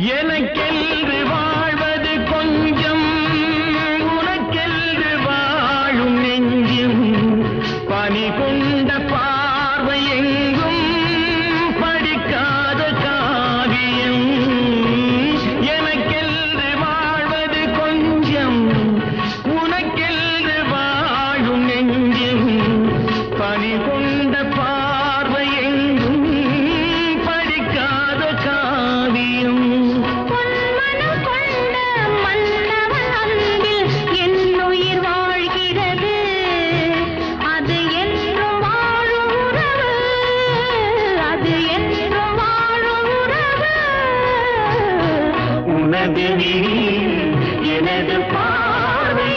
எனக்கென்று வாழ்வது கொஞ்சம் உனக்கென்று வாழும் நெஞ்சும் பனி கொண்ட பார்வை எங்கும் படிக்காத காவியம் எனக்கென்று வாழ்வது கொஞ்சம் உனக்கென்று வாழும் நெஞ்சும் பனி கொண்ட பார்வை எங்கும் படிக்காத காவியம் பொன்மனம் கொண்ட மன்னவன் அன்பில் என் உயிர் வாழ்கிறது அது என்றும் வாழும் உறவு அது என்றும் வாழும் உறவு உனது விழி எனது பார்வை